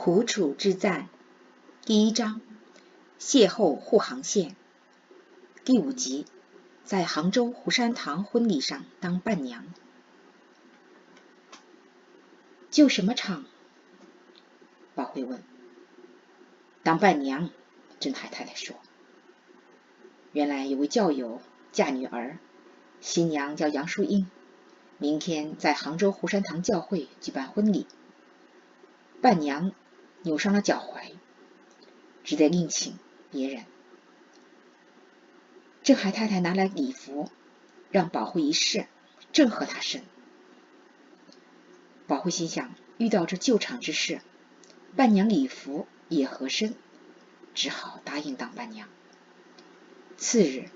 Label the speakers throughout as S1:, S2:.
S1: 苦楚之战第一章邂逅护航线第5集在杭州湖山堂婚礼上当伴娘。救什么场？宝慧问。当伴娘，郑海太太说。原来有位教友嫁女儿，新娘叫杨淑英，明天在杭州湖山堂教会举办婚礼。伴娘扭伤了脚踝，只得另请别人。郑海太太拿来礼服，让宝慧一试，正合她身。宝慧心想，遇到这救场之事，伴娘礼服也合身，只好答应当伴娘。次日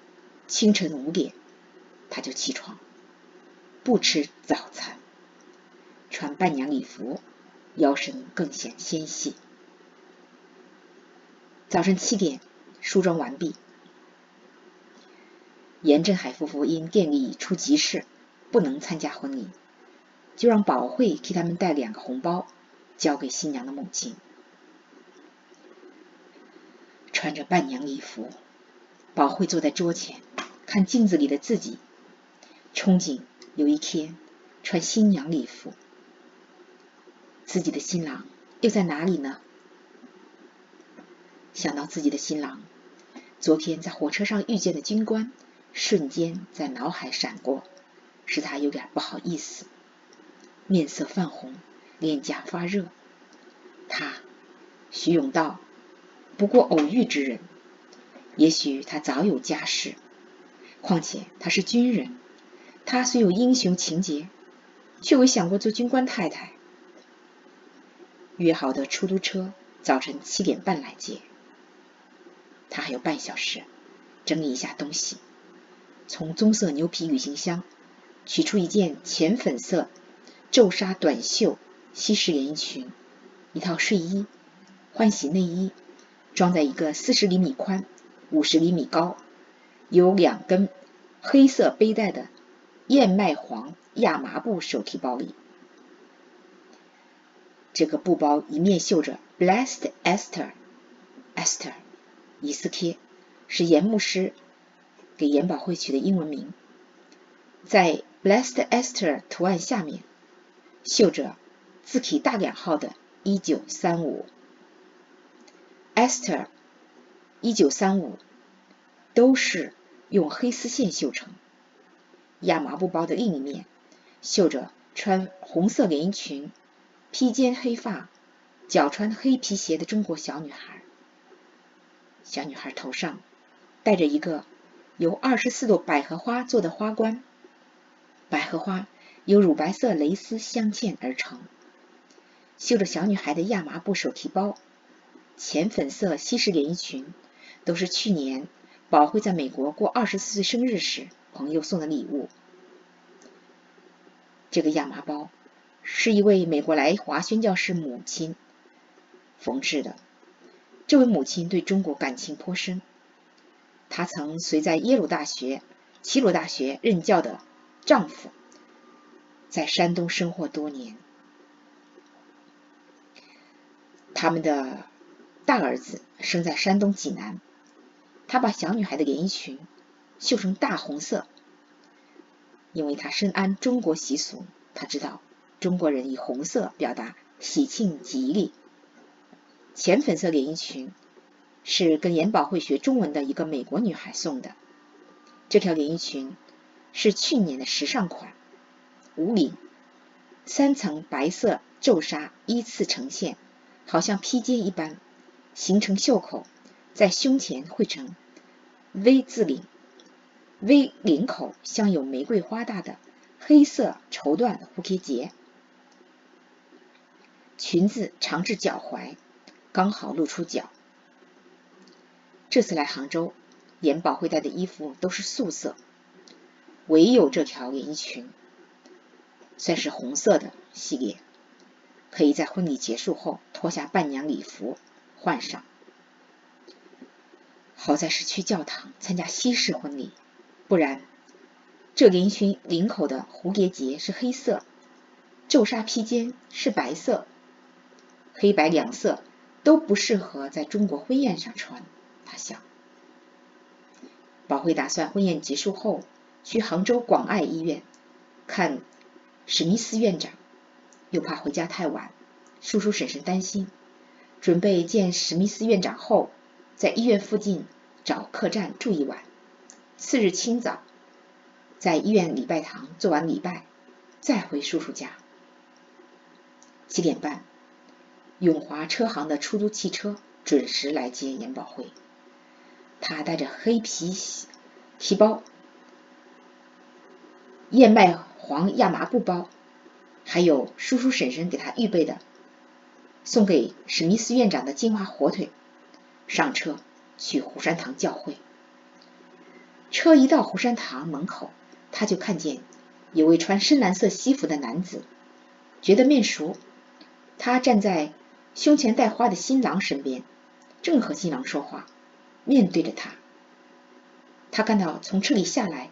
S1: 清晨5点，她就起床，不吃早餐，穿伴娘礼服，腰身更显纤细。早晨7点，梳妆完毕。严振海夫妇因店里出急事，不能参加婚礼，就让宝慧给他们带2个红包，交给新娘的母亲。穿着伴娘礼服，宝慧坐在桌前，看镜子里的自己，憧憬有一天穿新娘礼服。自己的新郎又在哪里呢？想到自己的新郎昨天在火车上遇见的军官，瞬间在脑海闪过，使他有点不好意思，面色泛红，脸颊发热。他徐永道不过偶遇之人，也许他早有家室，况且他是军人，他虽有英雄情节，却未想过做军官太太。约好的出租车早晨7点半来接，他还有半小时整理一下东西，从棕色牛皮旅行箱取出一件浅粉色皱纱短袖西式连衣裙，一套睡衣、换洗内衣，装在一个40厘米宽、50厘米高、有2根黑色背带的燕麦黄亚麻布手提包里。这个布包一面绣着 Blessed Esther， Esther 以斯帖是严牧师给严宝慧取的英文名，在 Blessed Esther 图案下面绣着字体大2号的1935。 Esther 1935都是用黑丝线绣成。亚麻布包的另一面绣着穿红色连衣裙、披肩黑发、脚穿黑皮鞋的中国小女孩。小女孩头上戴着一个由24朵百合花做的花冠，百合花由乳白色蕾丝镶嵌而成。绣着小女孩的亚麻布手提包、浅粉色西式连衣裙，都是去年宝慧在美国过24岁生日时朋友送的礼物。这个亚麻包是一位美国来华宣教士母亲缝制的，这位母亲对中国感情颇深，她曾随在齐鲁大学任教的丈夫在山东生活多年。他们的大儿子生在山东济南，他把小女孩的连衣裙绣成大红色，因为他深谙中国习俗，他知道中国人以红色表达喜庆吉利。浅粉色连衣裙是跟严宝慧学中文的一个美国女孩送的，这条连衣裙是去年的时尚款，无领，3层白色皱纱依次呈现，好像披肩一般，形成袖口，在胸前绘成 V 字领，V 领口镶有玫瑰花大的黑色绸缎蝴蝶结，裙子长至脚踝，刚好露出脚。这次来杭州，严宝慧带的衣服都是素色，唯有这条连衣裙算是红色的系列，可以在婚礼结束后脱下伴娘礼服换上。好在是去教堂参加西式婚礼，不然这连衣裙领口的蝴蝶结是黑色，皱纱披肩是白色，黑白两色都不适合在中国婚宴上穿，他想。宝慧打算婚宴结束后去杭州广爱医院看史密斯院长，又怕回家太晚，叔叔婶婶担心，准备见史密斯院长后，在医院附近找客栈住一晚。次日清早，在医院礼拜堂做完礼拜，再回叔叔家。7点半，永华车行的出租汽车准时来接严宝慧。他带着黑皮提包、燕麦黄亚麻布包，还有叔叔婶婶给他预备的送给史密斯院长的金华火腿，上车去湖山堂教会。车一到湖山堂门口，他就看见有位穿深蓝色西服的男子，觉得面熟。他站在胸前戴花的新郎身边，正和新郎说话，面对着他。他看到从车里下来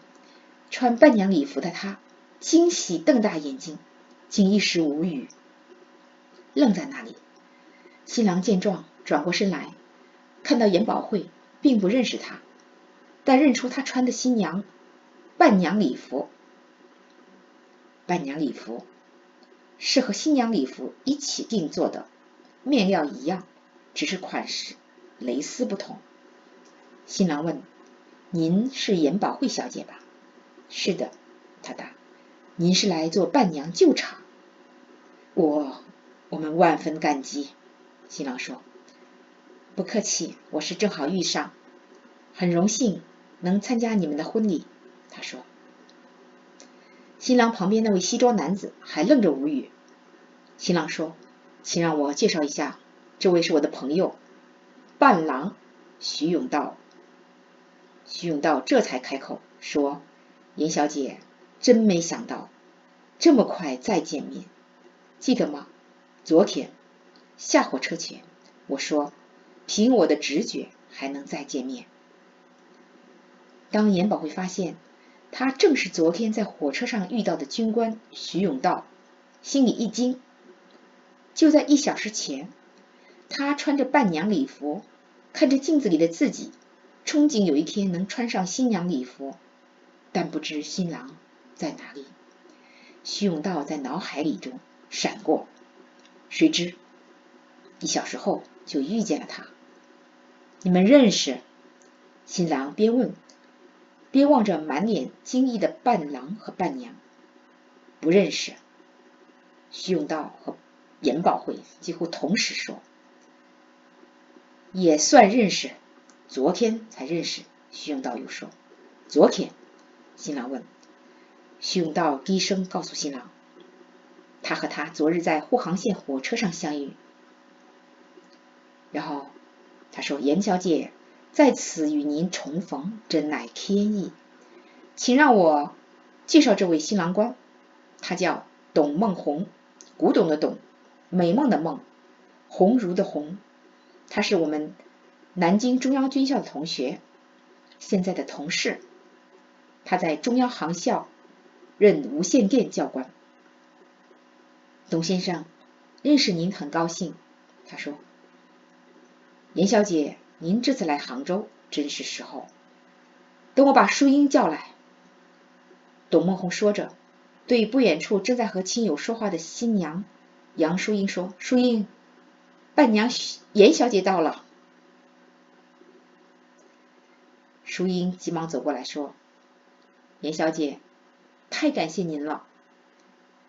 S1: 穿伴娘礼服的他，惊喜瞪大眼睛，竟一时无语，愣在那里。新郎见状转过身来，看到严宝慧，并不认识他，但认出他穿的伴娘礼服。伴娘礼服是和新娘礼服一起定做的，面料一样，只是款式蕾丝不同。新郎问：“您是严宝慧小姐吧？”“是的。”他答。“您是来做伴娘救场？”“我们万分感激。”新郎说。“不客气，我是正好遇上，很荣幸能参加你们的婚礼。”他说。新郎旁边那位西装男子还愣着无语。新郎说：“请让我介绍一下，这位是我的朋友，伴郎徐永道。”徐永道这才开口说：“严小姐，真没想到这么快再见面，记得吗？昨天下火车前我说凭我的直觉还能再见面。”当严宝慧发现他正是昨天在火车上遇到的军官徐永道，心里一惊。就在1小时前，他穿着伴娘礼服，看着镜子里的自己，憧憬有一天能穿上新娘礼服，但不知新郎在哪里。徐永道在脑海里中闪过，谁知1小时后就遇见了他。“你们认识？”新郎边问边望着满脸惊异的伴郎和伴娘。“不认识。”徐永道和严宝慧几乎同时说。“也算认识，昨天才认识。”徐永道又说。“昨天？”新郎问。徐永道低声告诉新郎，他和他昨日在沪杭线火车上相遇。然后他说：“严小姐，在此与您重逢，真乃天意。请让我介绍这位新郎官，他叫董梦红，古董的董，美梦的梦，鸿儒的鸿。他是我们南京中央军校的同学，现在的同事。他在中央航校任无线电教官。”“董先生，认识您很高兴。”他说。“严小姐，您这次来杭州真是时候，等我把淑英叫来。”董梦红说着，对不远处正在和亲友说话的新娘杨淑英说：“淑英，伴娘严小姐到了。”淑英急忙走过来说：“严小姐，太感谢您了。”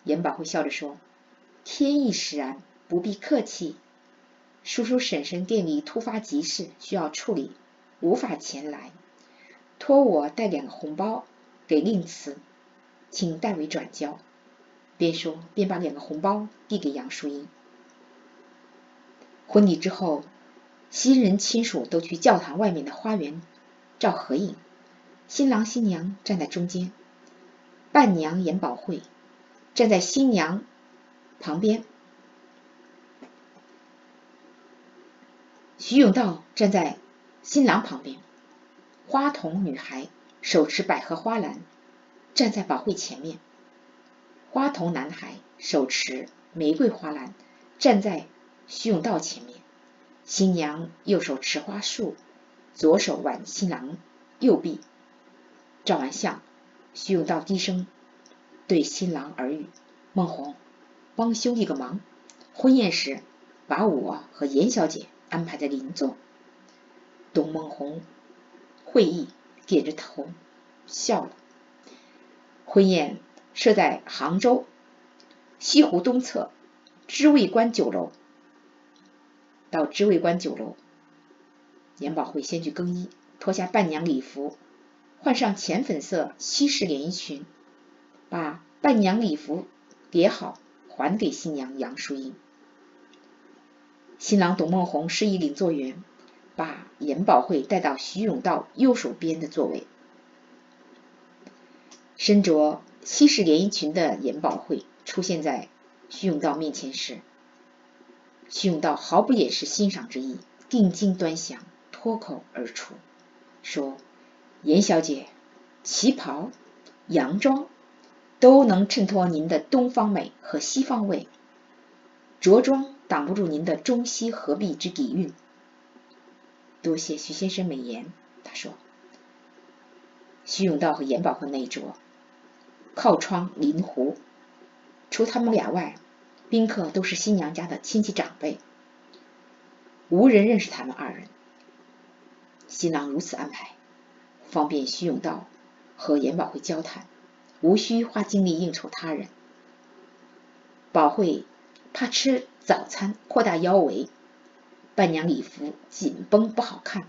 S1: 严宝慧笑着说：“天意使然，不必客气。叔叔婶婶店里突发急事需要处理，无法前来，托我带2个红包给令慈，请代为转交。”边说边把2个红包递给杨淑英。婚礼之后，新人亲属都去教堂外面的花园照合影，新郎新娘站在中间，伴娘严宝慧站在新娘旁边，徐永道站在新郎旁边，花童女孩手持百合花篮站在宝慧前面，花童男孩手持玫瑰花篮站在徐永道前面，新娘右手持花束，左手挽新郎右臂。照完相，徐永道低声对新郎耳语：“孟红，帮兄弟个忙，婚宴时把我和严小姐安排在邻座。”董孟红会意，点着头笑了。婚宴设在杭州西湖东侧知味观酒楼。到知味观酒楼，严宝慧先去更衣，脱下伴娘礼服，换上浅粉色西式连衣裙，把伴娘礼服叠好，还给新娘杨淑英。新郎董孟红示意领座员把严宝慧带到徐永道右手边的座位。身着西式连衣裙的严宝慧出现在徐永道面前时，徐永道毫不掩饰欣赏之意，定睛端详，脱口而出说：“严小姐，旗袍、洋装都能衬托您的东方美和西方味，着装挡不住您的中西合璧之底蕴。”多谢徐先生美言，他说。徐永道和严宝慧那一桌靠窗临湖，除他们俩外，宾客都是新娘家的亲戚长辈，无人认识他们二人。新郎如此安排，方便徐永道和严宝慧交谈，无需花精力应酬他人。宝慧怕吃早餐扩大腰围，伴娘礼服紧绷不好看，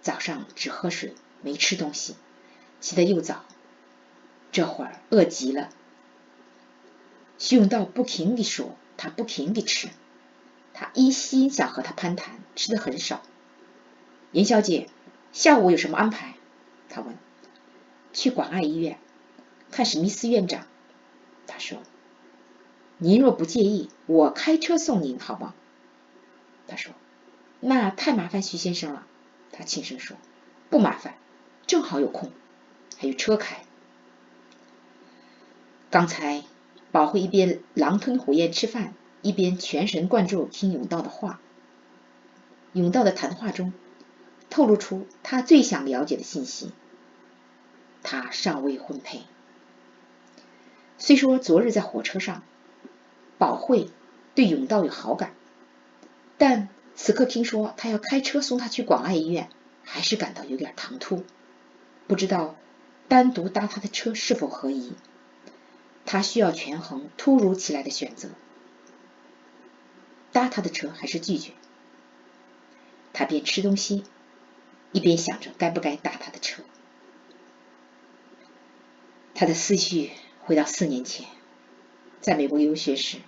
S1: 早上只喝水没吃东西，起得又早，这会儿饿极了。徐永道不停地说，他不停地吃，他一心想和他攀谈，吃得很少。严小姐，下午有什么安排？他问。去广爱医院看史密斯院长，他说。您若不介意，我开车送您好吗？他说。那太麻烦徐先生了，他轻声说。不麻烦，正好有空，还有车开。刚才宝慧一边狼吞虎咽吃饭，一边全神贯注听永道的话。永道的谈话中透露出他最想了解的信息，他尚未婚配。虽说昨日在火车上宝慧对永道有好感，但此刻听说他要开车送他去广爱医院，还是感到有点唐突，不知道单独搭他的车是否合宜。他需要权衡突如其来的选择，搭他的车还是拒绝。他边吃东西一边想着该不该搭他的车。他的思绪回到4年前，在美国游学时，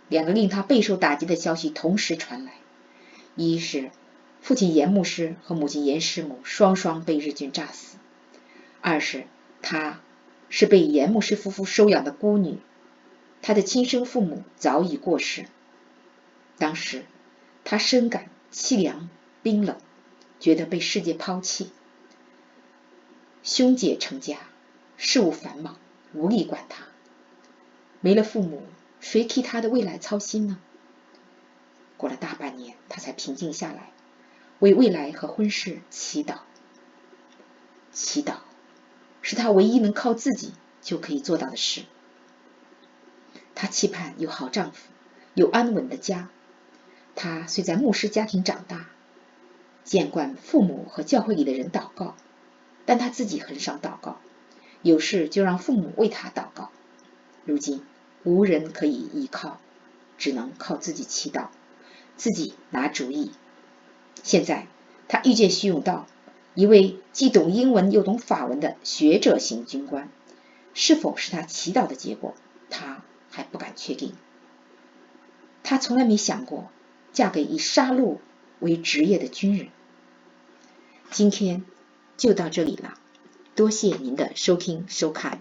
S1: 两个令他备受打击的消息同时传来，一是父亲严牧师和母亲严师母双双被日军炸死，二是他是被严牧师夫妇收养的孤女，他的亲生父母早已过世。当时他深感凄凉冰冷，觉得被世界抛弃。兄姐成家，事务繁忙，无力管他。没了父母，谁替他的未来操心呢？过了大半年，他才平静下来，为未来和婚事祈祷。祈祷是他唯一能靠自己就可以做到的事。他期盼有好丈夫，有安稳的家。他虽在牧师家庭长大，见惯父母和教会里的人祷告，但他自己很少祷告，有事就让父母为他祷告。如今无人可以依靠，只能靠自己祈祷，自己拿主意。现在他遇见徐永道，一位既懂英文又懂法文的学者型军官，是否是他祈祷的结果，他还不敢确定。他从来没想过嫁给以杀戮为职业的军人。今天就到这里了，多谢您的收听收看。